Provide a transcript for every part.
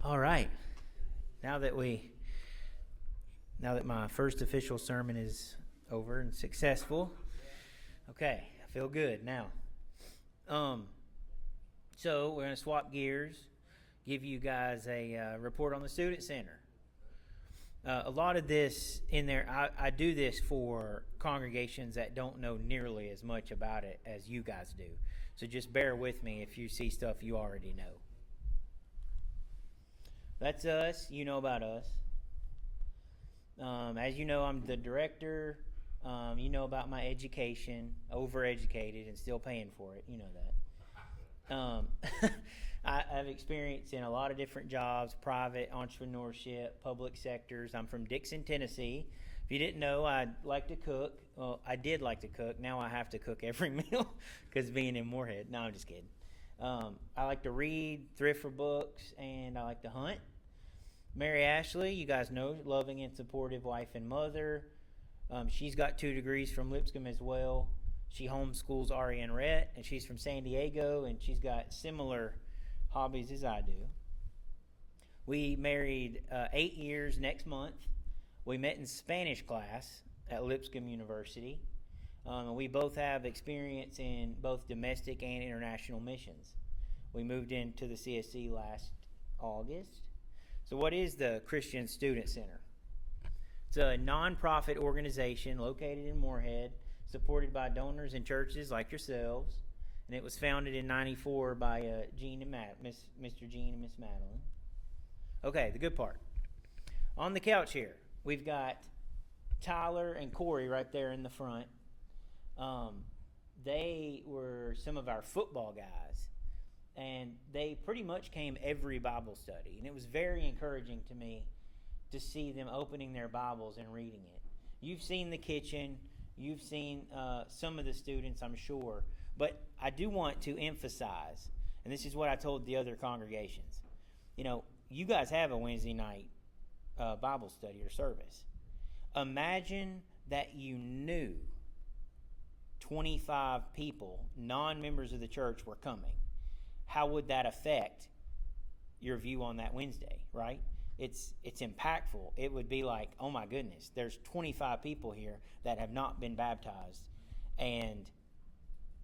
All right. Now that my first official sermon is over and successful, okay, I feel good now. So we're going to swap gears, give you guys a report on the Student Center. A lot of this in there, I do this for congregations that don't know nearly as much about it as you guys do. So just bear with me if you see stuff you already know. That's us. You know about us. As you know, I'm the director. You know about my education, overeducated and still paying for it. You know that. I've experienced in a lot of different jobs, private, entrepreneurship, public sectors. I'm from Dixon, Tennessee. If you didn't know, I like to cook. Well, I did like to cook. Now I have to cook every meal because being in Moorhead. No, I'm just kidding. I like to read, thrift for books, and I like to hunt. Mary Ashley, you guys know, loving and supportive wife and mother. She's got 2 degrees from Lipscomb as well. She homeschools Ari and Rhett, and she's from San Diego, and she's got similar hobbies as I do. We married 8 years next month. We met in Spanish class at Lipscomb University. We both have experience in both domestic and international missions. We moved into the CSC last August. So what is the Christian Student Center? It's a nonprofit organization located in Moorhead, supported by donors and churches like yourselves, and it was founded in '94 by Mr. Gene and Miss Madeline. Okay, the good part. On the couch here, we've got Tyler and Corey right there in the front. They were some of our football guys. And they pretty much came every Bible study. And it was very encouraging to me to see them opening their Bibles and reading it. You've seen the kitchen. You've seen some of the students, I'm sure. But I do want to emphasize, and this is what I told the other congregations. You know, you guys have a Wednesday night Bible study or service. Imagine that you knew 25 people, non-members of the church, were coming. How would that affect your view on that Wednesday, right? It's impactful. It would be like, oh my goodness, there's 25 people here that have not been baptized. And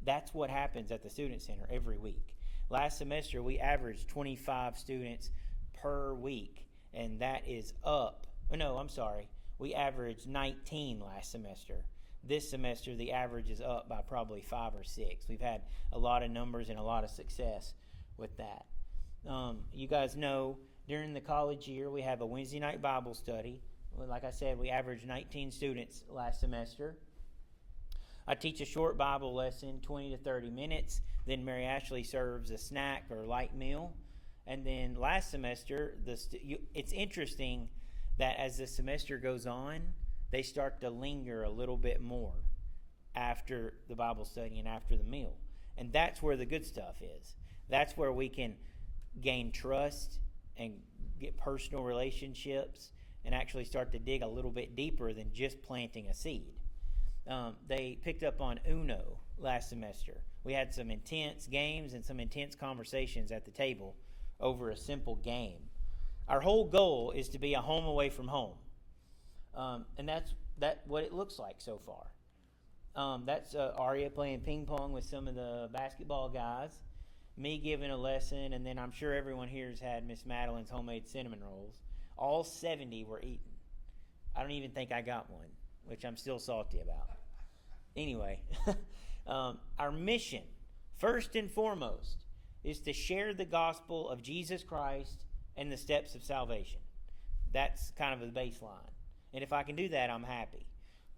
that's what happens at the Student Center every week. Last semester, we averaged 25 students per week, and that is up. No, I'm sorry. We averaged 19 last semester. This semester, the average is up by probably 5 or 6. We've had a lot of numbers and a lot of success with that. You guys know during the college year, we have a Wednesday night Bible study. Like I said, we averaged 19 students last semester. I teach a short Bible lesson, 20 to 30 minutes. Then Mary Ashley serves a snack or light meal. And then last semester, it's interesting that as the semester goes on, they start to linger a little bit more after the Bible study and after the meal. And that's where the good stuff is. That's where we can gain trust and get personal relationships and actually start to dig a little bit deeper than just planting a seed. They picked up on Uno last semester. We had some intense games and some intense conversations at the table over a simple game. Our whole goal is to be a home away from home. And that's what it looks like so far. That's Aria playing ping pong with some of the basketball guys, me giving a lesson, and then I'm sure everyone here has had Miss Madeline's homemade cinnamon rolls. All 70 were eaten. I don't even think I got one, which I'm still salty about. Anyway, our mission, first and foremost, is to share the gospel of Jesus Christ and the steps of salvation. That's kind of the baseline. And if I can do that, I'm happy.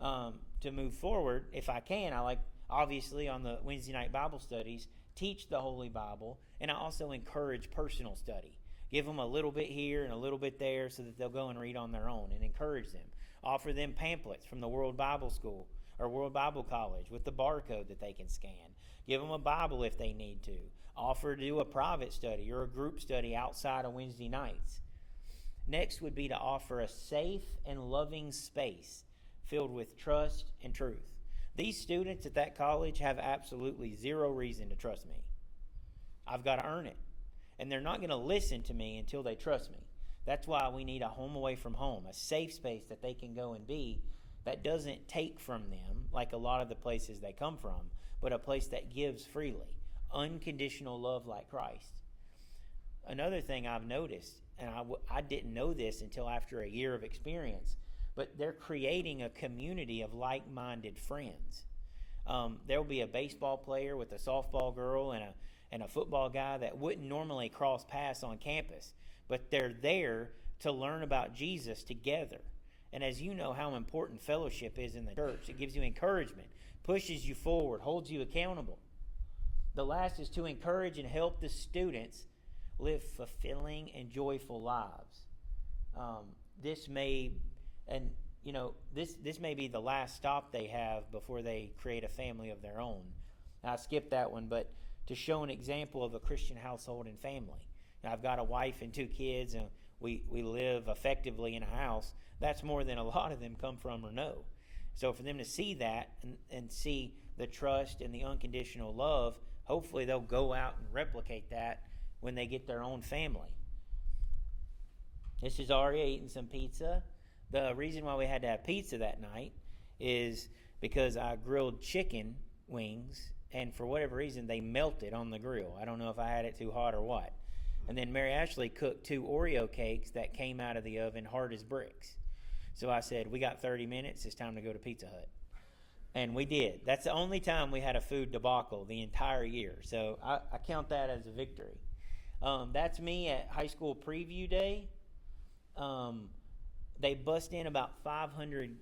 To move forward, if I can, I like, obviously, on the Wednesday night Bible studies, teach the Holy Bible, and I also encourage personal study. Give them a little bit here and a little bit there so that they'll go and read on their own and encourage them. Offer them pamphlets from the World Bible School or World Bible College with the barcode that they can scan. Give them a Bible if they need to. Offer to do a private study or a group study outside of Wednesday nights. Next would be to offer a safe and loving space filled with trust and truth. These students at that college have absolutely zero reason to trust me. I've got to earn it. And they're not going to listen to me until they trust me. That's why we need a home away from home, a safe space that they can go and be, that doesn't take from them like a lot of the places they come from, but a place that gives freely. Unconditional love like Christ. Another thing I've noticed, and I didn't know this until after a year of experience, but they're creating a community of like-minded friends. There'll be a baseball player with a softball girl and a football guy that wouldn't normally cross paths on campus, but they're there to learn about Jesus together. And as you know how important fellowship is in the church, it gives you encouragement, pushes you forward, holds you accountable. The last is to encourage and help the students live fulfilling and joyful lives. This may be the last stop they have before they create a family of their own. Now, I skipped that one, but to show an example of a Christian household and family. Now, I've got a wife and 2 kids, and we live effectively in a house. That's more than a lot of them come from or know. So for them to see that and see the trust and the unconditional love, hopefully they'll go out and replicate that when they get their own family. This is Aria eating some pizza. The reason why we had to have pizza that night is because I grilled chicken wings, and for whatever reason, they melted on the grill. I don't know if I had it too hot or what. And then Mary Ashley cooked 2 Oreo cakes that came out of the oven hard as bricks. So I said, we got 30 minutes. It's time to go to Pizza Hut. And we did. That's the only time we had a food debacle the entire year. So I count that as a victory. That's me at high school preview day. They bust in about 500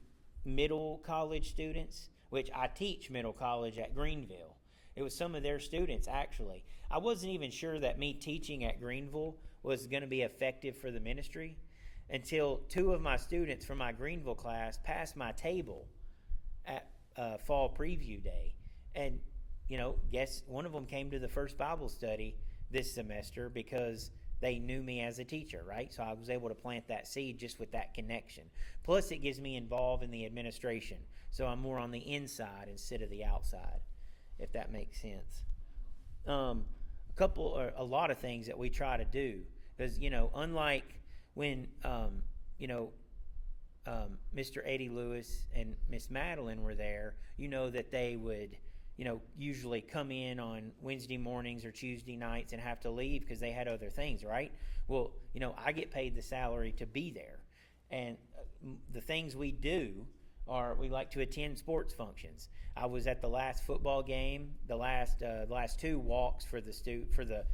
middle college students, which I teach middle college at Greenville. It was some of their students, actually. I wasn't even sure that me teaching at Greenville was going to be effective for the ministry until 2 of my students from my Greenville class passed my table at fall preview day. And, guess one of them came to the first Bible study this semester because they knew me as a teacher, right? So I was able to plant that seed just with that connection. Plus, it gets me involved in the administration. So I'm more on the inside instead of the outside, if that makes sense. A lot of things that we try to do. Because, unlike when, Mr. Eddie Lewis and Miss Madeline were there, that they would usually come in on Wednesday mornings or Tuesday nights and have to leave because they had other things, right? Well, I get paid the salary to be there. And the things we do are we like to attend sports functions. I was at the last football game, the last 2 walks for the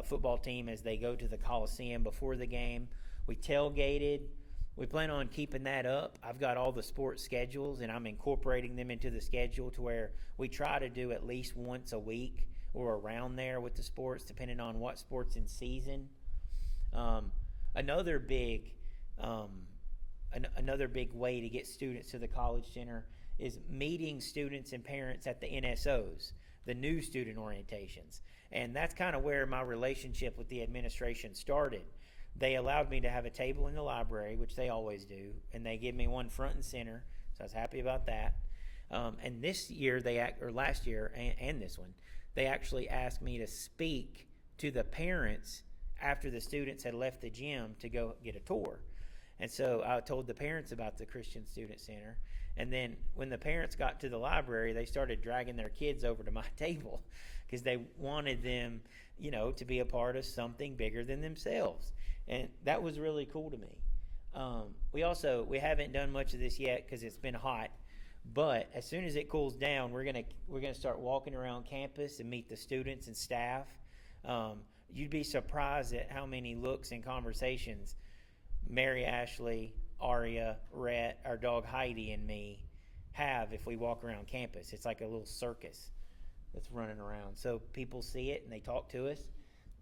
football team as they go to the Coliseum before the game. We tailgated. We plan on keeping that up. I've got all the sports schedules, and I'm incorporating them into the schedule to where we try to do at least once a week or around there with the sports, depending on what sport's in season. Another big way to get students to the College Center is meeting students and parents at the NSOs, the new student orientations. And that's kind of where my relationship with the administration started. They allowed me to have a table in the library, which they always do, and they give me one front and center, so I was happy about that. And this year, last year, and this one, they actually asked me to speak to the parents after the students had left the gym to go get a tour. And so I told the parents about the Christian Student Center. And then when the parents got to the library, they started dragging their kids over to my table because they wanted them, to be a part of something bigger than themselves. And that was really cool to me. We haven't done much of this yet because it's been hot. But as soon as it cools down, we're gonna start walking around campus and meet the students and staff. You'd be surprised at how many looks and conversations Mary Ashley, Aria, Rhett, our dog Heidi, and me have if we walk around campus. It's like a little circus that's running around. So people see it and they talk to us.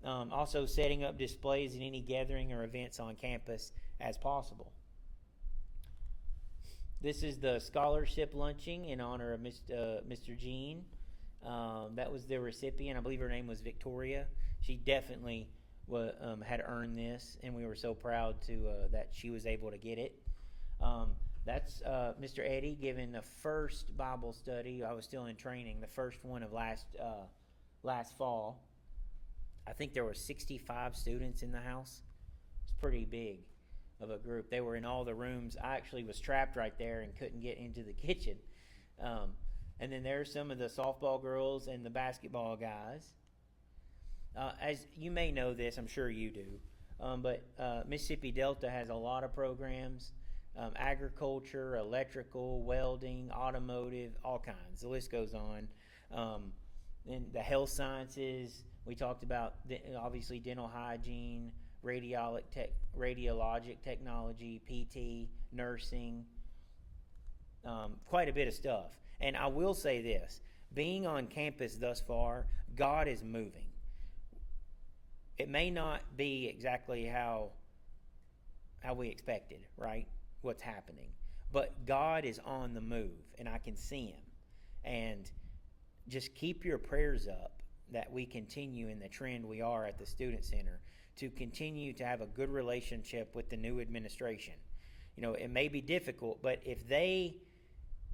Also setting up displays in any gathering or events on campus as possible. This is the scholarship lunching in honor of Mr. Jean. That was the recipient. I believe her name was Victoria. She definitely had earned this, and we were so proud that she was able to get it. That's Mr. Eddie giving the first Bible study. I was still in training, the first one of last fall. I think there were 65 students in the house. It's pretty big of a group. They were in all the rooms. I actually was trapped right there and couldn't get into the kitchen. And then there's some of the softball girls and the basketball guys. As you may know this, I'm sure you do, but Mississippi Delta has a lot of programs, agriculture, electrical, welding, automotive, all kinds. The list goes on. And the health sciences, we talked about, obviously, dental hygiene, radiologic technology, PT, nursing, quite a bit of stuff. And I will say this, being on campus thus far, God is moving. It may not be exactly how we expected, right? What's happening. But God is on the move, and I can see him. And just keep your prayers up that we continue in the trend we are at the Student Center to continue to have a good relationship with the new administration. It may be difficult, but if they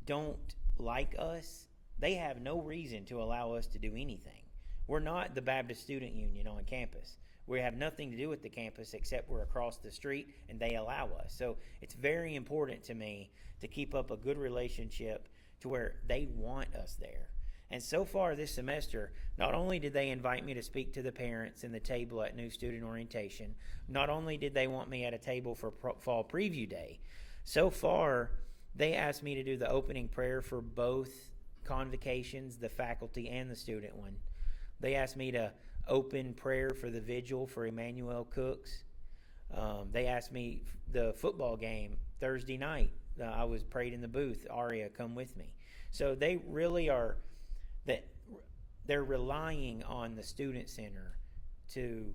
don't like us, they have no reason to allow us to do anything. We're not the Baptist Student Union on campus. We have nothing to do with the campus except we're across the street and they allow us. So it's very important to me to keep up a good relationship to where they want us there. And so far this semester, not only did they invite me to speak to the parents in the table at New Student Orientation, not only did they want me at a table for Fall Preview Day, so far they asked me to do the opening prayer for both convocations, the faculty and the student one. They asked me to open prayer for the vigil for Emmanuel Cooks. They asked me the football game Thursday night. I was prayed in the booth. Aria, come with me. So they really are... that they're relying on the Student Center to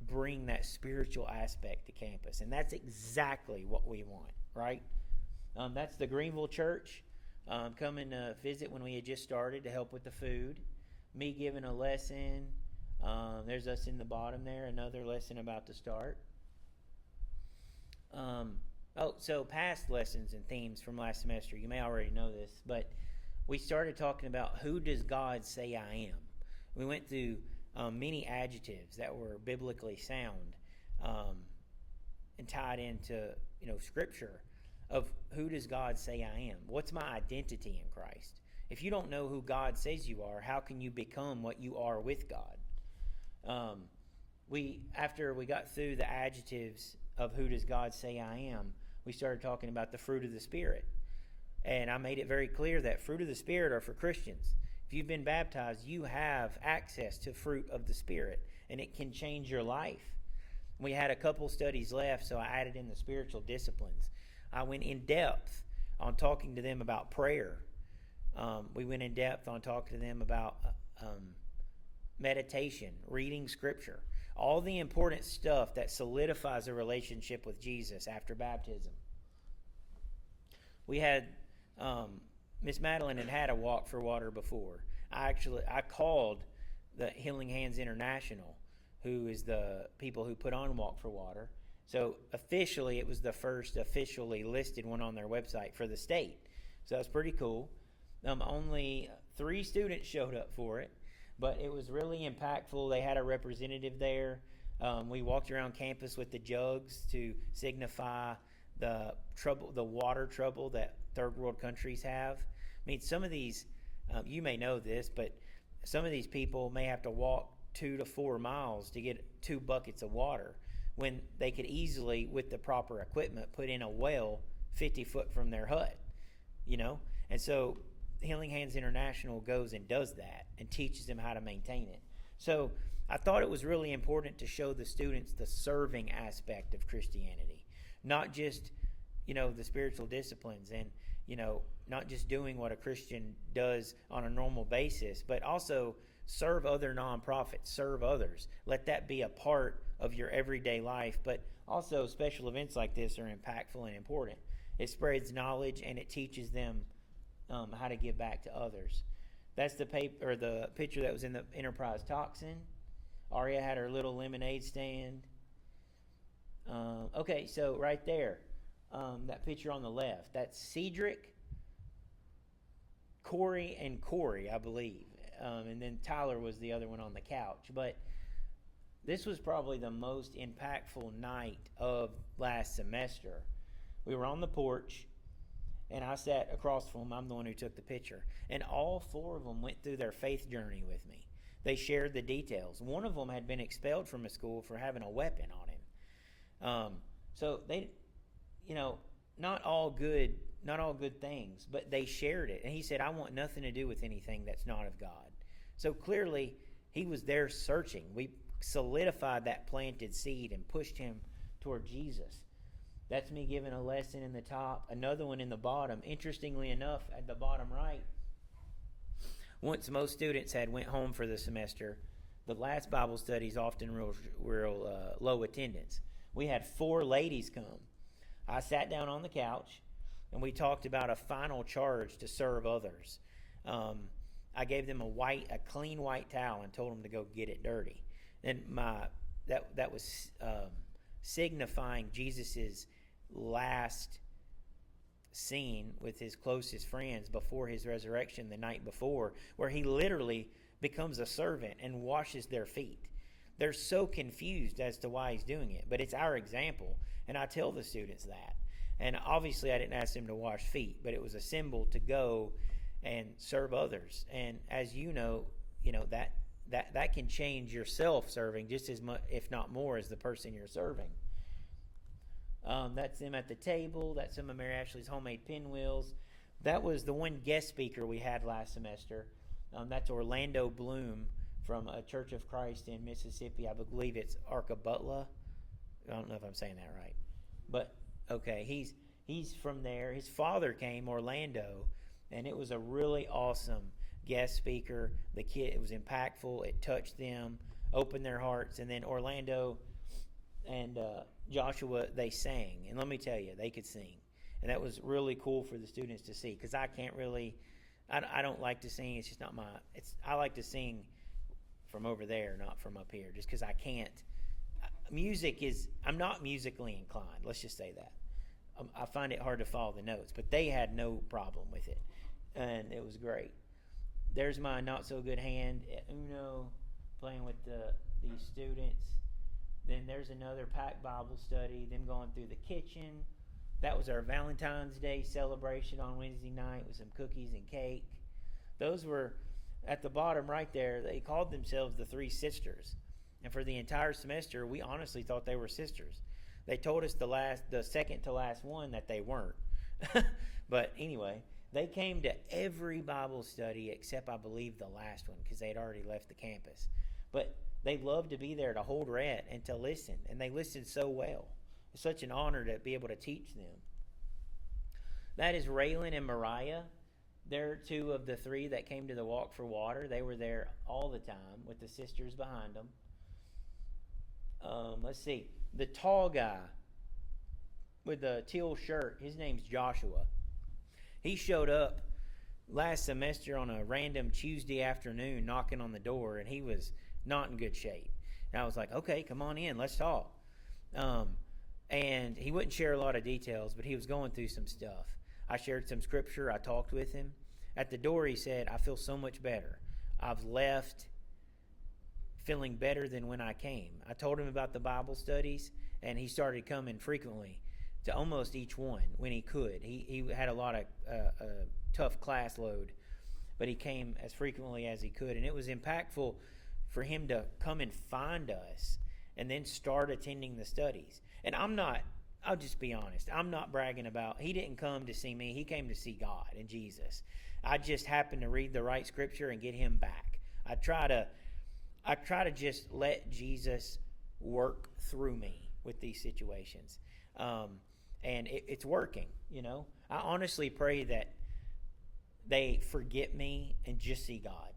bring that spiritual aspect to campus. And that's exactly what we want, right? That's the Greenville Church coming to visit when we had just started to help with the food. Me giving a lesson. There's us in the bottom there, another lesson about to start. So past lessons and themes from last semester. You may already know this, but we started talking about who does God say I am. We went through many adjectives that were biblically sound and tied into Scripture of who does God say I am. What's my identity in Christ? If you don't know who God says you are, how can you become what you are with God? After we got through the adjectives of who does God say I am, we started talking about the fruit of the Spirit. And I made it very clear that fruit of the Spirit are for Christians. If you've been baptized, you have access to fruit of the Spirit, and it can change your life. We had a couple studies left, so I added in the spiritual disciplines. I went in depth on talking to them about prayer. We went in depth on talking to them about meditation, reading Scripture, all the important stuff that solidifies a relationship with Jesus after baptism. We had Miss Madeline had a Walk for Water before. I called the Healing Hands International, who is the people who put on Walk for Water. So officially, it was the first officially listed one on their website for the state. So that's pretty cool. Only 3 students showed up for it, but it was really impactful. They had a representative there. We walked around campus with the jugs to signify the water trouble that third world countries have. I mean, some of these, you may know this, but some of these people may have to walk 2 to 4 miles to get 2 buckets of water when they could easily, with the proper equipment, put in a well 50 foot from their hut, And so Healing Hands International goes and does that and teaches them how to maintain it. So I thought it was really important to show the students the serving aspect of Christianity, not just, the spiritual disciplines and, not just doing what a Christian does on a normal basis, but also serve other nonprofits, serve others. Let that be a part of your everyday life. But also special events like this are impactful and important. It spreads knowledge and it teaches them how to give back to others. That's the picture that was in the Enterprise Toxin. Aria had her little lemonade stand. Okay, so right there, that picture on the left, that's Cedric, Corey, I believe. And then Tyler was the other one on the couch. But This was probably the most impactful night of last semester. We were on the porch, and I sat across from them. I'm the one who took the picture. And all four of them went through their faith journey with me. They shared the details. One of them had been expelled from a school for having a weapon on him. So they, not all good things, but they shared it. And he said, I want nothing to do with anything that's not of God. So clearly, he was there searching. We solidified that planted seed and pushed him toward Jesus. That's me giving a lesson in the top, another one in the bottom. Interestingly enough, at the bottom right, once most students had went home for the semester, the last Bible study is often real low attendance. We had 4 ladies come. I sat down on the couch, and we talked about a final charge to serve others. I gave them a clean white towel and told them to go get it dirty. And that was signifying Jesus's last scene with his closest friends before his resurrection the night before, where he literally becomes a servant and washes their feet. They're so confused as to why he's doing it, but it's our example, and I tell the students that. And obviously I didn't ask them to wash feet, but it was a symbol to go and serve others. And as you know that can change your self-serving just as much, if not more, as the person you're serving. That's them at the table. That's some of Mary Ashley's homemade pinwheels. That was the one guest speaker we had last semester. That's Orlando Bloom from a Church of Christ in Mississippi. I believe it's Arcabutla. I don't know if I'm saying that right. But, okay, he's from there. His father came, Orlando, and it was a really awesome guest speaker. It was impactful. It touched them, opened their hearts. And then Orlando and Joshua, they sang. And let me tell you, they could sing. And that was really cool for the students to see, because I can't really, I don't like to sing. It's just not I like to sing from over there, not from up here, just because I can't. I'm not musically inclined. Let's just say that. I find it hard to follow the notes, but they had no problem with it. And it was great. There's my not so good hand at Uno, playing with these students. Then there's another packed Bible study, them going through the kitchen. That was our Valentine's Day celebration on Wednesday night with some cookies and cake. Those were at the bottom right there. They called themselves the 3 sisters. And for the entire semester, we honestly thought they were sisters. They told us the second to last one that they weren't. But anyway, they came to every Bible study except, I believe, the last one, because they'd already left the campus. But they loved to be there to hold Rhett and to listen, and they listened so well. It's such an honor to be able to teach them. That is Raylan and Mariah. They're 2 of the 3 that came to the Walk for Water. They were there all the time with the sisters behind them. Let's see. The tall guy with the teal shirt, his name's Joshua. He showed up last semester on a random Tuesday afternoon knocking on the door, and he was not in good shape. And I was like, okay, come on in, let's talk. And he wouldn't share a lot of details, but he was going through some stuff. I shared some scripture. I talked with him. At the door, he said, I feel so much better. I've left feeling better than when I came. I told him about the Bible studies, and he started coming frequently to almost each one when he could. He had a lot of tough class load, but he came as frequently as he could. And it was impactful for him to come and find us and then start attending the studies. And I'll just be honest, I'm not bragging about, he didn't come to see me, he came to see God and Jesus. I just happened to read the right scripture and get him back. I try to just let Jesus work through me with these situations. And it's working, I honestly pray that they forget me and just see God.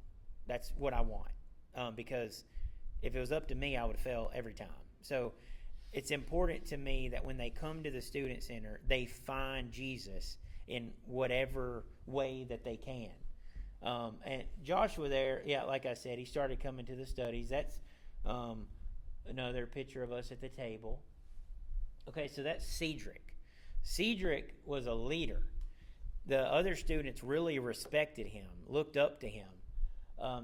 That's what I want. Because if it was up to me, I would fail every time. So it's important to me that when they come to the Student Center, they find Jesus in whatever way that they can. And Joshua there, like I said, he started coming to the studies. That's another picture of us at the table. Okay, so that's Cedric. Cedric was a leader. The other students really respected him, looked up to him.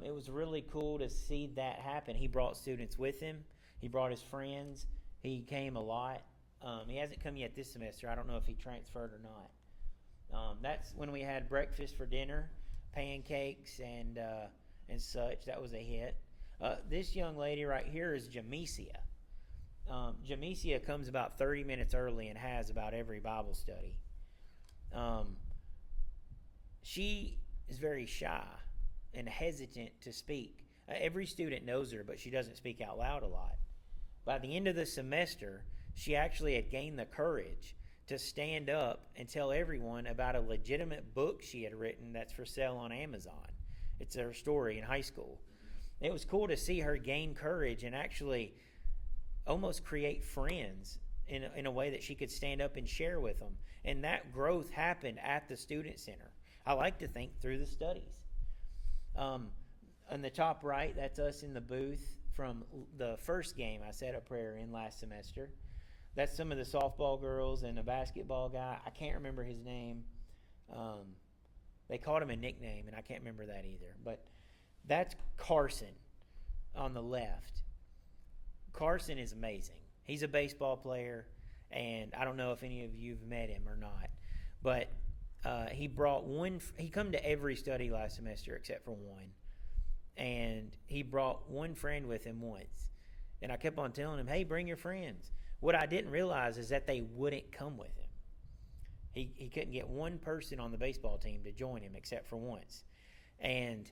It was really cool to see that happen. He brought students with him. He brought his friends. He came a lot. He hasn't come yet this semester. I don't know if he transferred or not. That's when we had breakfast for dinner, pancakes and such. That was a hit. This young lady right here is Jamesia. Jamesia comes about 30 minutes early and has about every Bible study. She is very shy and hesitant to speak. Every student knows her, but she doesn't speak out loud a lot. By the end of the semester, she actually had gained the courage to stand up and tell everyone about a legitimate book she had written that's for sale on Amazon. It's her story in high school. It was cool to see her gain courage and actually almost create friends in a way that she could stand up and share with them. And that growth happened at the Student Center. I like to think through the studies. On the top right, that's us in the booth from the first game I said a prayer in last semester. That's some of the softball girls and a basketball guy. I can't remember his name. They called him a nickname, and I can't remember that either. But that's Carson on the left. Carson is amazing. He's a baseball player, and I don't know if any of you have met him or not. But he brought one. He come to every study last semester except for one. And he brought one friend with him once. And I kept on telling him, hey, bring your friends. What I didn't realize is that they wouldn't come with him. He couldn't get one person on the baseball team to join him except for once. And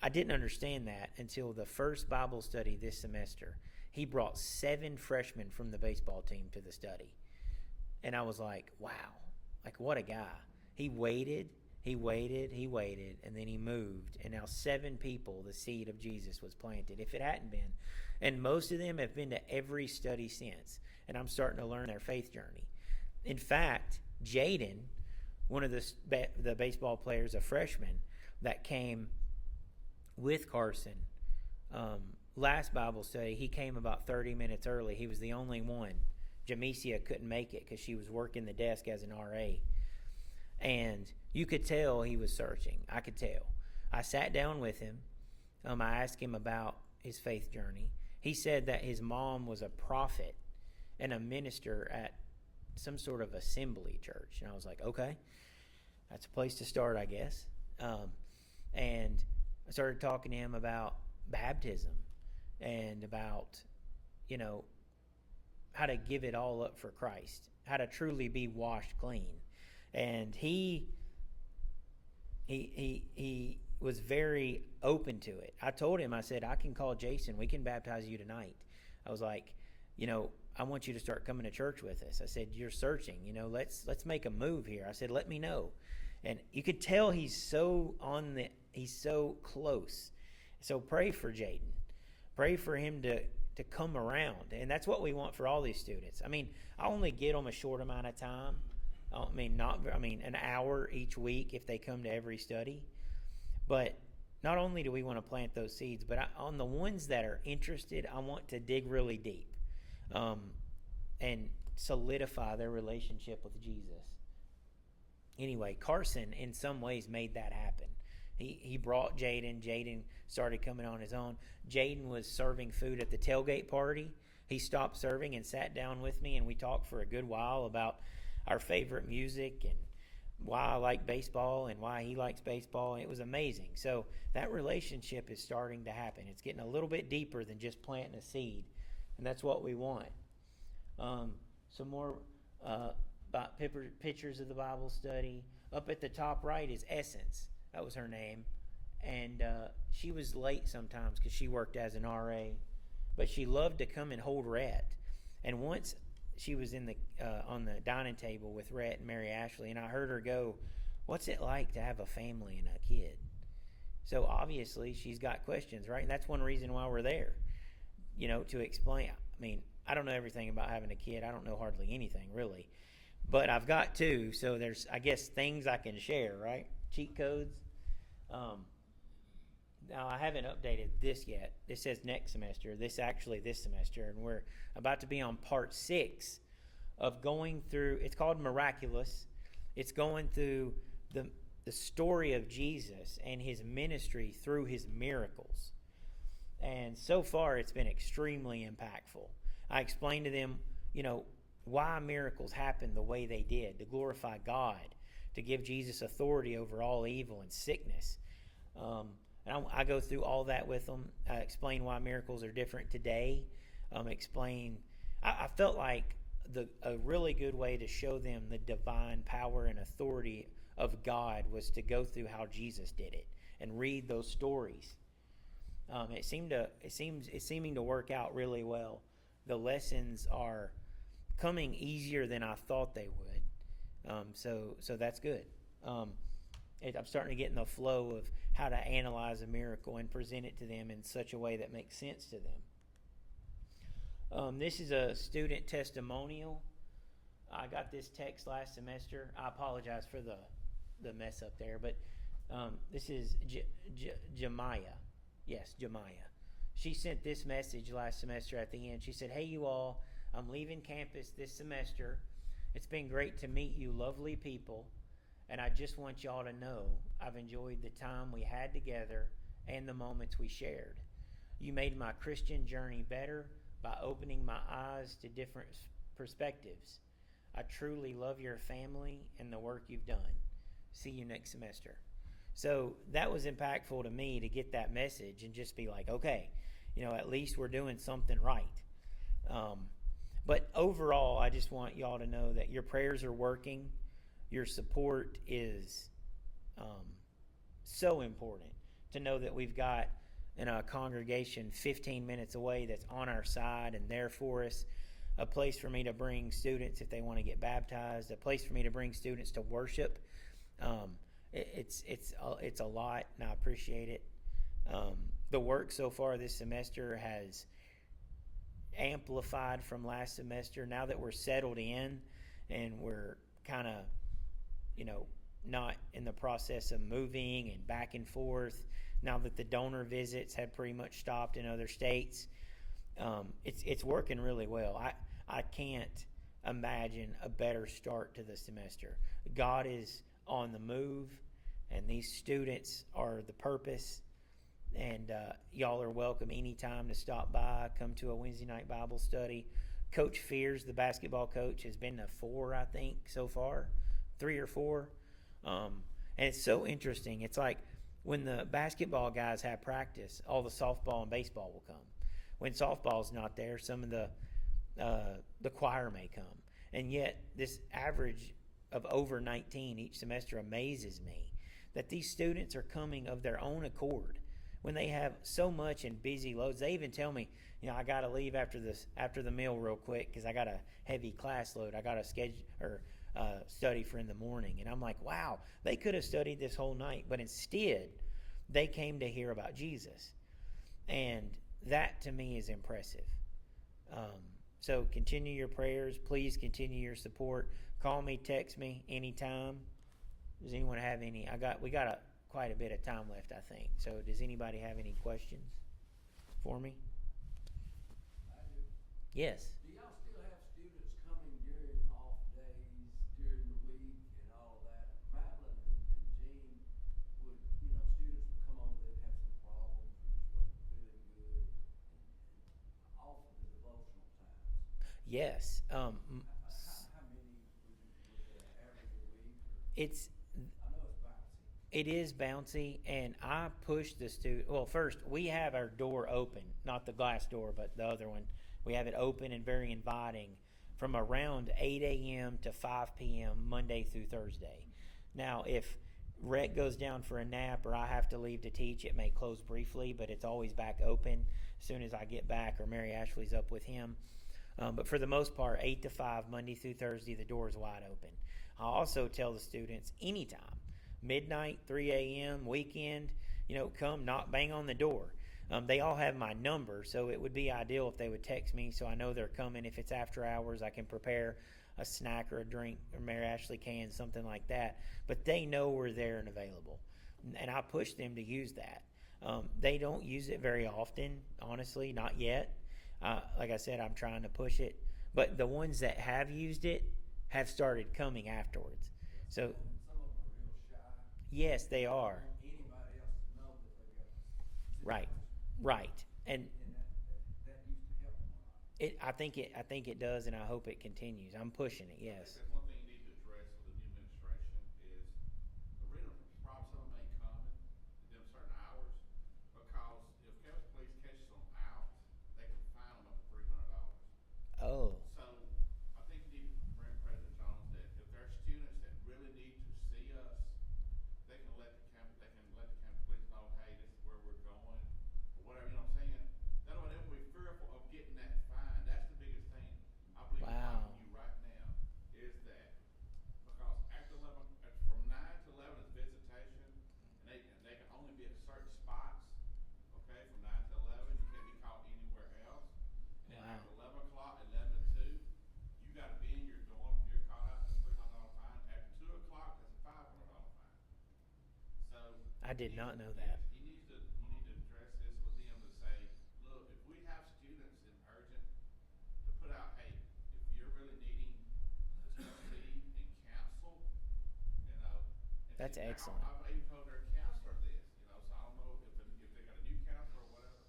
I didn't understand that until the first Bible study this semester. He brought 7 freshmen from the baseball team to the study. And I was like, wow, like what a guy. He waited, and then he moved. And now 7 people, the seed of Jesus was planted. If it hadn't been. And most of them have been to every study since. And I'm starting to learn their faith journey. In fact, Jaden, one of the baseball players, a freshman, that came with Carson, last Bible study, he came about 30 minutes early. He was the only one. Jamesia couldn't make it because she was working the desk as an RA. And you could tell he was searching. I could tell. I sat down with him. I asked him about his faith journey. He said that his mom was a prophet and a minister at some sort of assembly church. And I was like, okay, that's a place to start, I guess. And I started talking to him about baptism and about, how to give it all up for Christ, how to truly be washed clean. And he was very open to it. I told him, I said, I can call Jason. We can baptize you tonight. I was like, I want you to start coming to church with us. I said, you're searching, let's make a move here. I said, let me know. And you could tell he's so close. So pray for Jaden. Pray for him to come around. And that's what we want for all these students. I only get them a short amount of time. An hour each week if they come to every study. But not only do we want to plant those seeds, but on the ones that are interested, I want to dig really deep and solidify their relationship with Jesus. Anyway, Carson in some ways made that happen. He brought Jaden. Jaden started coming on his own. Jaden was serving food at the tailgate party. He stopped serving and sat down with me, and we talked for a good while about our favorite music and why I like baseball and why he likes baseball. It was amazing. So that relationship is starting to happen. It's getting a little bit deeper than just planting a seed, and that's what we want. Some more about pictures of the Bible study. Up at the top right is Essence. That was her name. And she was late sometimes because she worked as an RA. But she loved to come and hold Rhett. And once she was in the on the dining table with Rhett and Mary Ashley, and I heard her go, what's it like to have a family and a kid? So obviously she's got questions, right? And that's one reason why we're there, to explain. I don't know everything about having a kid. I don't know hardly anything, really. But I've got 2, so there's, I guess, things I can share, right? Cheat codes. Now, I haven't updated this yet. It says next semester. This semester. And we're about to be on part 6 of going through, it's called Miraculous. It's going through the story of Jesus and his ministry through his miracles. And so far, it's been extremely impactful. I explained to them, why miracles happen the way they did, to glorify God, to give Jesus authority over all evil and sickness. And I go through all that with them. I explain why miracles are different today. I felt like a really good way to show them the divine power and authority of God was to go through how Jesus did it and read those stories. It's seeming to work out really well. The lessons are coming easier than I thought they would. So that's good. I'm starting to get in the flow of how to analyze a miracle and present it to them in such a way that makes sense to them. This is a student testimonial. I got this text last semester. I apologize for the mess up there, but this is Jemiah. Yes, Jemiah. She sent this message last semester at the end. She said, "Hey, you all, I'm leaving campus this semester. It's been great to meet you lovely people, and I just want y'all to know I've enjoyed the time we had together and the moments we shared. You made my Christian journey better by opening my eyes to different perspectives. I truly love your family and the work you've done. See you next semester." So that was impactful to me to get that message and just be like, okay, at least we're doing something right. But overall, I just want y'all to know that your prayers are working. Your support is so important, to know that we've got in a congregation 15 minutes away that's on our side and there for us, a place for me to bring students if they want to get baptized, a place for me to bring students to worship. It's a lot, and I appreciate it. The work so far this semester has amplified from last semester. Now that we're settled in and we're kind of, not in the process of moving and back and forth, now that the donor visits have pretty much stopped in other states, it's working really well. I can't imagine a better start to the semester. God is on the move, and these students are the purpose. And y'all are welcome anytime to stop by, come to a Wednesday night Bible study. Coach Fears, the basketball coach, has been to 4, I think, so far, 3 or 4. And it's so interesting. It's like when the basketball guys have practice, all the softball and baseball will come. When softball's not there, some of the choir may come. And yet this average of over 19 each semester amazes me, that these students are coming of their own accord when they have so much and busy loads. They even tell me, I got to leave after the meal real quick because I got a heavy class load. I got to schedule or study for in the morning. And I'm like, wow, they could have studied this whole night, but instead they came to hear about Jesus. And that to me is impressive. So continue your prayers. Please continue your support. Call me, text me anytime. Does anyone have any? We got quite a bit of time left, I think. So does anybody have any questions for me? I do. Yes. Do y'all still have students coming during off days, during the week, and all that? Madeline and Jean would, students would come over, they'd have some problems, or just wasn't feeling good, and often the devotional times. Yes. How many was the average a week? I know it's bouncy. It is bouncy, and I push the student. Well, first, we have our door open, not the glass door, but the other one. We have it open and very inviting from around 8 a.m. to 5 p.m. Monday through Thursday. Now, if Rhett goes down for a nap or I have to leave to teach, it may close briefly, but it's always back open as soon as I get back or Mary Ashley's up with him. But for the most part, 8 to 5, Monday through Thursday, the door is wide open. I also tell the students anytime, midnight, 3 a.m., weekend, come knock, bang on the door. They all have my number, so it would be ideal if they would text me so I know they're coming. If it's after hours, I can prepare a snack or a drink, or Mary Ashley can, something like that. But they know we're there and available, and I push them to use that. They don't use it very often, honestly, not yet. Like I said, I'm trying to push it. But the ones that have used it have started coming afterwards. So Some of them are real shy. yes, they are. Anybody else to know that they've got. Right. And that used to help a lot. I think it does, and I hope it continues. I'm pushing it. I Yes. think that's one thing you need to address with the new administration is the reason probably some of them ain't coming at them certain hours, because if campus police catches them out, they can fine them up to $300. Oh. So I think you need to bring President Jones that if there are students that really need to see us, they can let the campus police know, hey, this is where we're going, or whatever, you know what I'm saying? That way they won't be fearful of getting that fine. That's the biggest thing. I believe Wow. blocking you right now is that, because after 11, from 9 to 11 is visitation, and they can only be at certain spots. Okay, from 9 to 11, you can't be caught anywhere else. And then Wow. after 11 o'clock, 11 to 2, you got to be in your dorm. If you're caught out, that's a $300 fine. After 2 o'clock, that's a $500 fine. So I did he not needs- know that. yes, you need to address this with them to say, look, if we have students in urgent, to put out, hey, if you're really needing to leave and cancel, you know. And That's see, now, excellent. I've even told their counselor this, you know, so I don't know if they got a new counselor or whatever,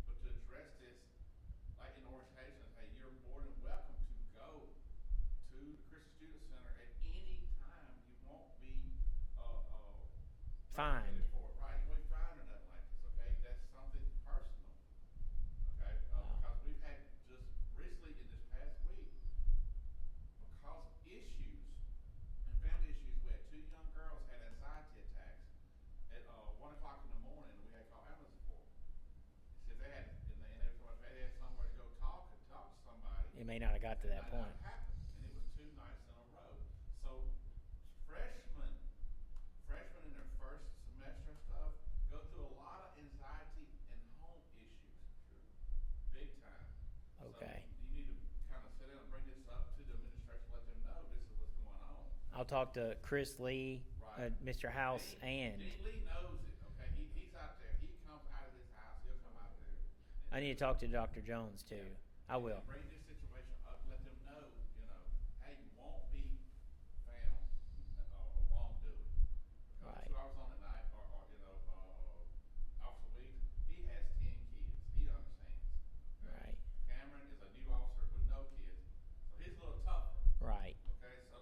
but to address this, like in orientation, hey, you're more than welcome to go to the Christian Student Center at any time. You won't be, Fined. regulated for it. Right, you won't be fined or nothing like this, okay? That's something personal, okay? Wow. Because we've had just recently in this past week, because of issues and family issues, we had 2 young girls had anxiety attacks at 1 o'clock in the morning, and we had to call ambulance for them. See, if they had, and they told us they had somewhere to go talk to somebody. It may not have got to that and point. happened, and it was 2 nights in a row. So freshmen in their first semester and stuff go through a lot of anxiety and home issues. Big time. Okay. So you need to kind of sit down and bring this up to the administration, let them know this is what's going on. I'll talk to Chris Lee, Right. Mr. House, and Dean Lee knows it, okay? He's out there. He comes out of his house. He'll come out there. I need to talk to Dr. Jones too. Yeah. I will. And bring this situation up, let them know, you know, hey, you won't be found wrongdoing. Because Right. 2 hours on the night, or you know, Officer Weeks, he has 10 kids. He understands. Okay? Right. Cameron is a new officer with no kids, so he's a little tougher. Right. Okay, so.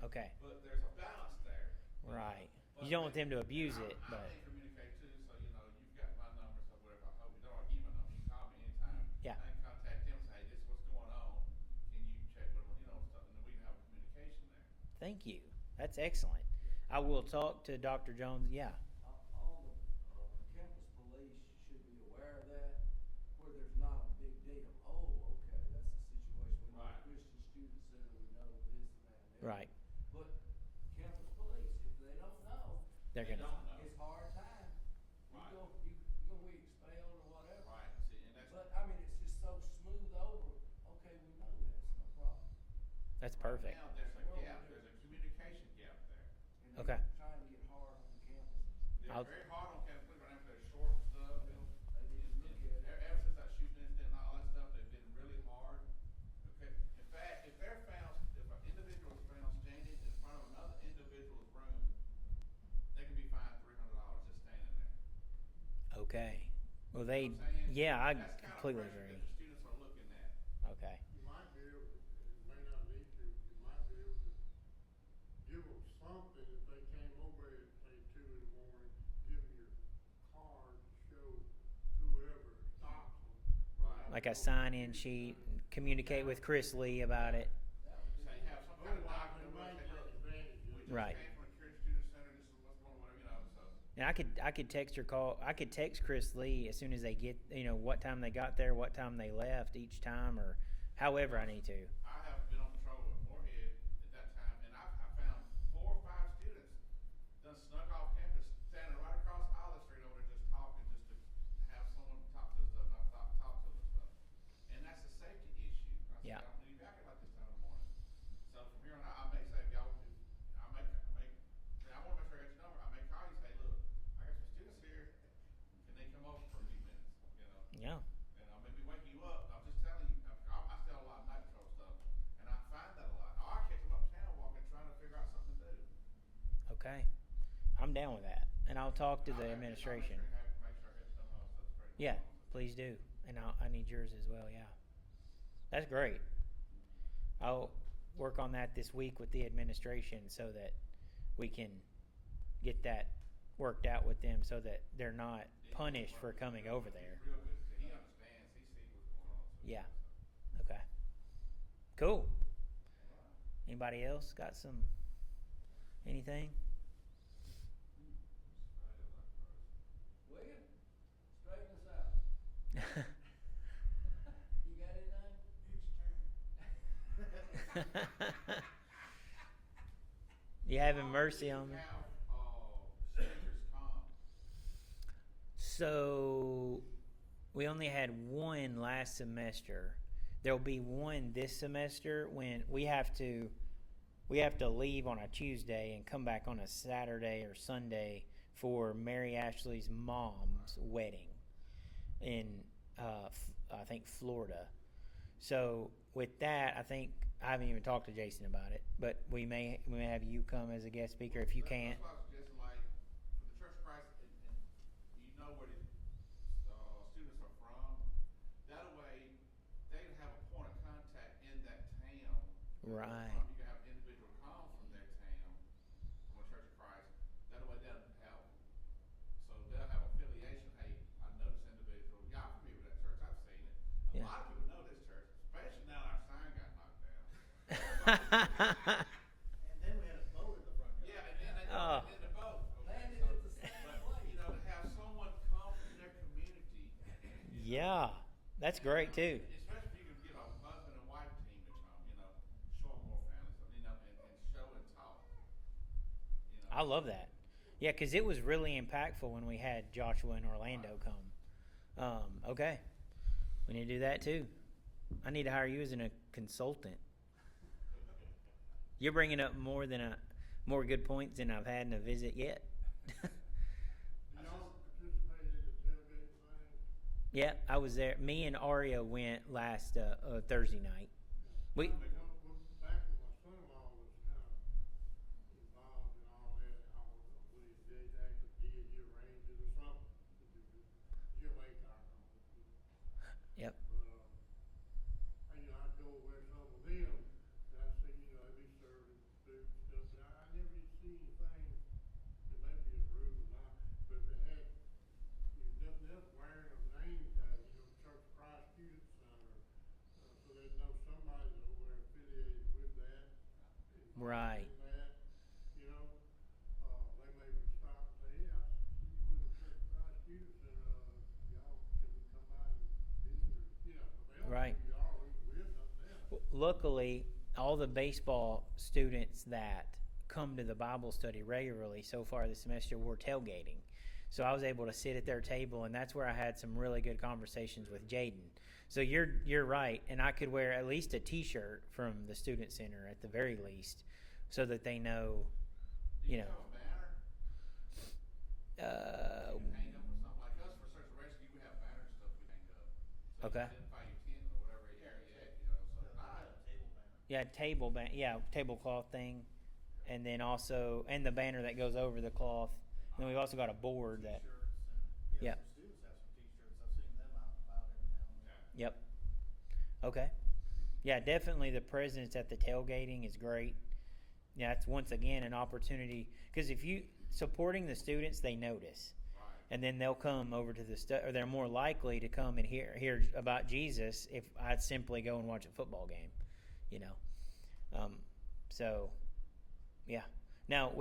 Okay. But there's a balance there. Right. But You don't want them to abuse I'm- it, I'm but in communicate too, so you know, you've got my number, so whatever. I hope you don't give my number. You can call me anytime. Yeah. I can contact them and say, hey, this is what's going on. Can you check with them, you know, stuff, and then we can have a communication there. thank you. That's excellent. I will talk to Dr. Jones. Yeah. All the campus police should be aware of that, where there's not a big deal. Oh, okay, that's the situation. We know Right. Christian Student Center, we know this and that and everything. Right. But campus police, if they don't know, They're They gonna. don't know. it's hard time. Right. You're gonna be expelled or whatever. Right, see, and that's. But, I mean, it's just so smooth over. Okay, we know this, no problem. That's Right perfect. now, there's a Well, gap, there's a communication gap there. And Okay. they're trying to get hard on the campuses. They're I'll- very hard on campus police right now, 'cause they're short and stuff, you know. They need to look And at it. ever since that shooting incident and all that stuff, they've been really hard. Okay, in fact, if they're found, if an individual is found standing in front of another individual's room, they can be fined $300 just standing there. Okay. Well, You they. know what I'm saying? Yeah, I That's kind of completely pressure agree. that the students are looking at. Okay. You might be able, you may not need to, you might be able to give them something if they came over at, say, 2 in the morning, give them your card to show whoever stops them. Right. Like a sign-in sheet. Communicate with Chris Lee about it. That would be Say, have some kind of Otherwise, document they where might they say, take look, advantage we of just it. Right. came from a Christian Student Center, this is what's going on, whatever, you know, so. And I could text or call. I could text Chris Lee as soon as they get. What time they got there, what time they left each time, or however I need to. I have been on patrol with Moorhead at that time, and I found 4 or 5 students done snuck off campus, standing right across Olive Street over there just talking, just to have someone talk to us stuff, and I talk to them and stuff. And that's a safety issue. I said, Yeah. I don't need to be acting like this time in the morning. So from here on out, I may say, if y'all, I want to make sure I got your number. I may call you and say, look, I got some students here. Can they come over for a few minutes? You know. Yeah. And I may be waking you up. I'm just telling you. I still a lot of night patrol stuff, and I find that a lot. Or I catch them uptown walking, trying to figure out something to do. Okay. I'm down with that, and I'll talk to the I'll administration. Make sure I hit some stuff straight. Yeah. please do. And I need yours as well, yeah. That's great. I'll work on that this week with the administration so that we can get that worked out with them so that they're not punished for coming over there. He's real good. He understands. He sees what's going on. So Yeah. Okay. Cool. Anybody else got anything? William, straighten us out. You got anything? You having mercy on me? Strangers come. So we only had one last semester. There'll be one this semester when we have to leave on a Tuesday and come back on a Saturday or Sunday for Mary Ashley's mom's wedding in I think Florida. So with that, I think I haven't even talked to Jason about it, but we may have you come as a guest speaker if you can't. That's why I was suggesting, like, for the Church of Christ, and you know where the students are from. That way, they'd have a point of contact in that town. Right. You can have individual calls from their town, from a Church of Christ. That way, they'll help. So they'll have affiliation. Hey, I know this individual. Y'all familiar with that church? I've seen it. A Yeah. lot of people know this church, especially now our sign got knocked down. And then we had a boat in the front yard. Yeah, and then they Oh. in the boat. Landed So- at the same but, place. you know, to have someone come from their community. Yeah, that's great too. Especially if you can get a husband and wife team to come, you know, show them more family stuff, you know, and show and talk. You know. I love that. Yeah, because it was really impactful when we had Joshua and Orlando come. Okay, we need to do that too. I need to hire you as a consultant. You're bringing up more good points than I've had in a visit yet. Do y'all participate in the tailgate thing? Yeah, I was there. Me and Aria went last Thursday night. We Back when my son-in-law was kind of involved in all that, I don't know, they actually he arranged it or something. Jim Aycock on it. Yep. But, I'd go over there some with them, and I'd see, they'd be serving food and stuff, but I never did see anything, and maybe it's rude or not, but if they had, nothing else wearing a name tag, Church of Christ Student Center, so they'd know somebody's over there affiliated with that. involved Right. in that, they maybe stop and say, yeah, I see you with the Church of Christ Student Center, y'all, can we come by and visit, or, but they don't know Right. who you are, who you with, nothing else. Luckily, all the baseball students that come to the Bible study regularly so far this semester were tailgating. So I was able to sit at their table, and that's where I had some really good conversations with Jaden. So you're right, and I could wear at least a T-shirt from the student center at the very least, so that they know, Do you have know. a banner? You can hang up or something like us for Search and Rescue. We have banners and stuff we hang up. So Okay. You identify your tent or whatever area you're at, so Table banner. Yeah, tablecloth thing, and then also the banner that goes over the cloth. And then we've also got a board that. T-shirts and, Yep. some students have some T-shirts. I've seen them out and about every now and then. Yep. Okay. Yeah, definitely the presence at the tailgating is great. Yeah, it's once again an opportunity because if you supporting the students, they notice, and then they'll come over to the or they're more likely to come and hear about Jesus if I simply go and watch a football game, So, yeah. Now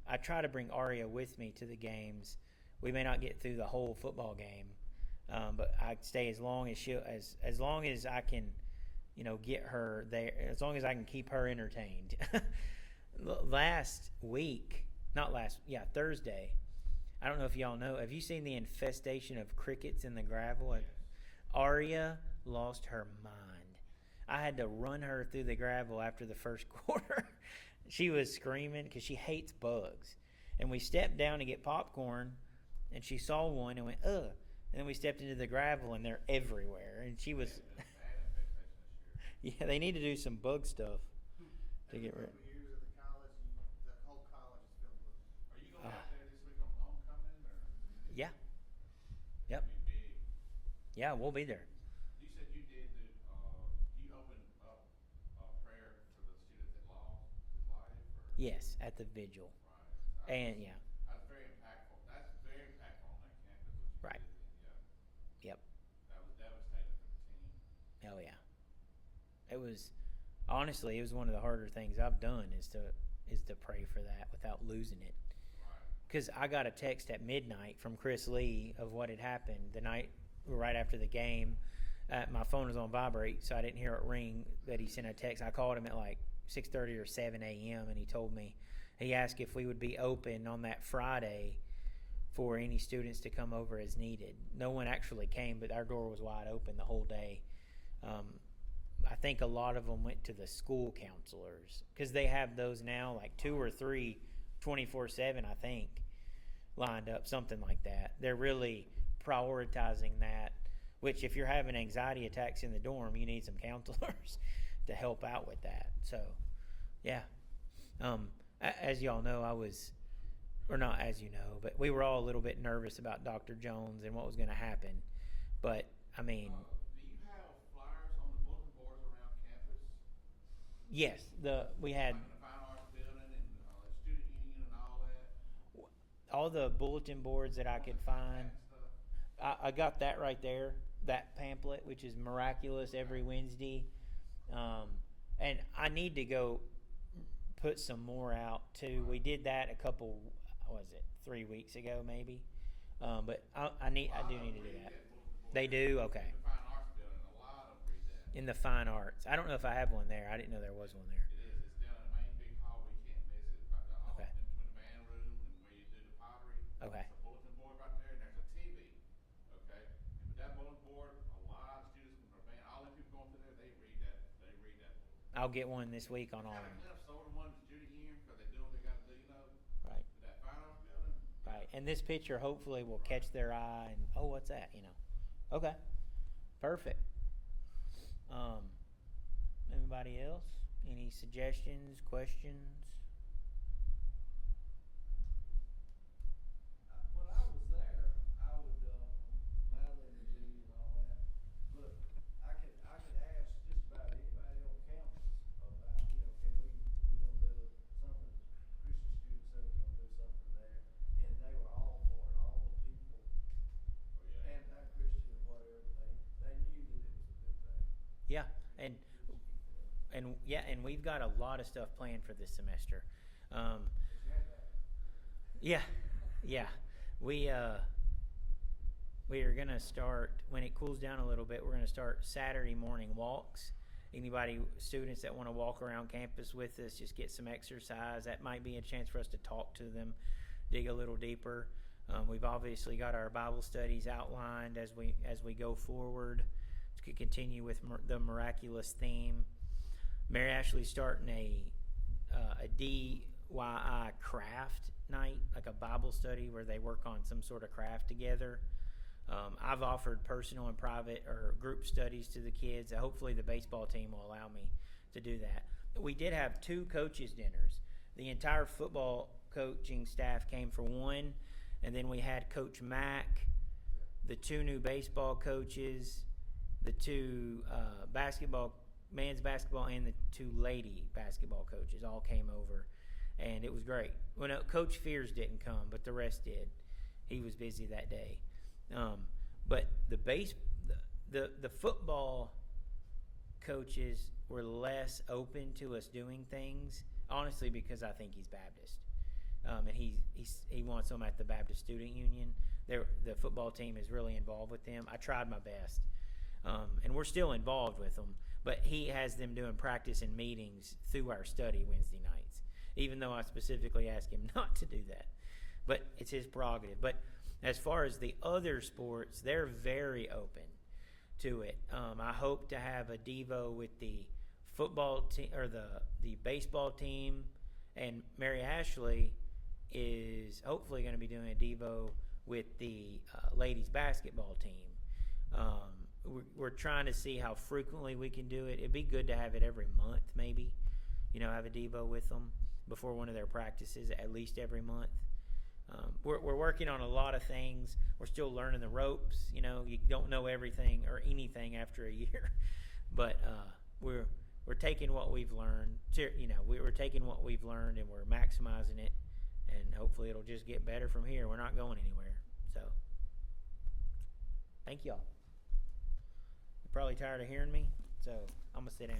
I try to bring Aria with me to the games. We may not get through the whole football game, but I stay as long as I can, get her there. As long as I can keep her entertained. Thursday. I don't know if y'all know. Have you seen the infestation of crickets in the gravel? Aria lost her mind. I had to run her through the gravel after the first quarter. She was screaming because she hates bugs. And we stepped down to get popcorn, and she saw one and went, ugh. And then we stepped into the gravel, and they're everywhere. And she was, bad infestation this year. yeah, they need to do some bug stuff to get rid. Every couple years at the college, the whole college is filled with them. Are you going to be out there this week on homecoming, or? Yeah. Yep. It'll be big. Yeah, we'll be there. You said you did the, you opened up prayer for the student that lost his life, or? Yes, at the vigil. Right. And yeah, That's very impactful. That's very impactful on that campus, what you Right. did, and yep. that was devastating for the team. Oh yeah. It was honestly, it was one of the harder things I've done is to pray for that without losing it. Right. Because I got a text at midnight from Chris Lee of what had happened the night right after the game. My phone was on vibrate, so I didn't hear it ring. But he sent a text. I called him at like 6:30 or 7 a.m. and he told me, he asked if we would be open on that Friday for any students to come over as needed. No one actually came, but our door was wide open the whole day. I think a lot of them went to the school counselors because they have those now, like 2 or 3, 24/7, I think, lined up, something like that. They're really prioritizing that, which if you're having anxiety attacks in the dorm, you need some counselors to help out with that. So, yeah. As y'all know, or not as you know, but we were all a little bit nervous about Dr. Jones and what was going to happen. But, I mean, Do you have flyers on the bulletin boards around campus? yes, we had Like in the Fine Arts Building and the Student Union and all that? all the bulletin boards that I could find. Stuff? I got that right there, that pamphlet, which is miraculous every Wednesday. And I need to go put some more out too. We did that a couple, 3 weeks ago maybe. But I do need to do that. They do? Okay. In the Fine Arts Building, a lot of them read that. In the fine arts. I don't know if I have one there. I didn't know there was one there. It is. It's down in the main big hall. We can't miss it. Right the hall Okay. in between the band room and where you do the pottery. Okay. There's a bulletin board right there, and there's a TV. Okay. And with that bulletin board, a lot of students from the band, all the people going through there, they read that. They read that board. I'll get one this week on all of Kind them. of glimpse over one to student union because they do what they got to do, Right. With that Fine Arts Building. Right. And this picture hopefully will catch their eye and, oh, what's that? Okay. Perfect. Anybody else? Any suggestions, questions? When I was there, I would, Madeline and Gene and all that, look, I could ask just about anybody on campus about, can we're gonna do something, Christian Student Center's gonna do something there, and they were all for it, all the people, Oh, yeah. anti-Christian or whatever, they knew that it was a good thing. Yeah. And we've got a lot of stuff planned for this semester. Yeah. We are gonna start when it cools down a little bit. We're gonna start Saturday morning walks. Students that want to walk around campus with us, just get some exercise. That might be a chance for us to talk to them, dig a little deeper. We've obviously got our Bible studies outlined as we go forward to continue with the miraculous theme. Mary Ashley's starting a DIY craft night, like a Bible study where they work on some sort of craft together. I've offered personal and private or group studies to the kids. Hopefully the baseball team will allow me to do that. We did have 2 coaches' dinners. The entire football coaching staff came for one, and then we had Coach Mack, the 2 new baseball coaches, the 2 men's basketball and the 2 lady basketball coaches all came over, and it was great. Well, no, Coach Fears didn't come, but the rest did. He was busy that day. But the football coaches were less open to us doing things, honestly, because I think he's Baptist, and he wants them at the Baptist Student Union. The football team is really involved with them. I tried my best, and we're still involved with them. But he has them doing practice and meetings through our study Wednesday nights, even though I specifically asked him not to do that. But it's his prerogative. But as far as the other sports, they're very open to it. I hope to have a Devo with the football team or the baseball team, and Mary Ashley is hopefully going to be doing a Devo with the ladies basketball team. We're trying to see how frequently we can do it. It'd be good to have it every month, maybe. Have a Devo with them before one of their practices, at least every month. We're working on a lot of things. We're still learning the ropes. You know, you don't know everything or anything after a year, but we're taking what we've learned. You know, we're taking what we've learned and we're maximizing it, and hopefully it'll just get better from here. We're not going anywhere. So, thank y'all. You're probably tired of hearing me, so I'm gonna sit down.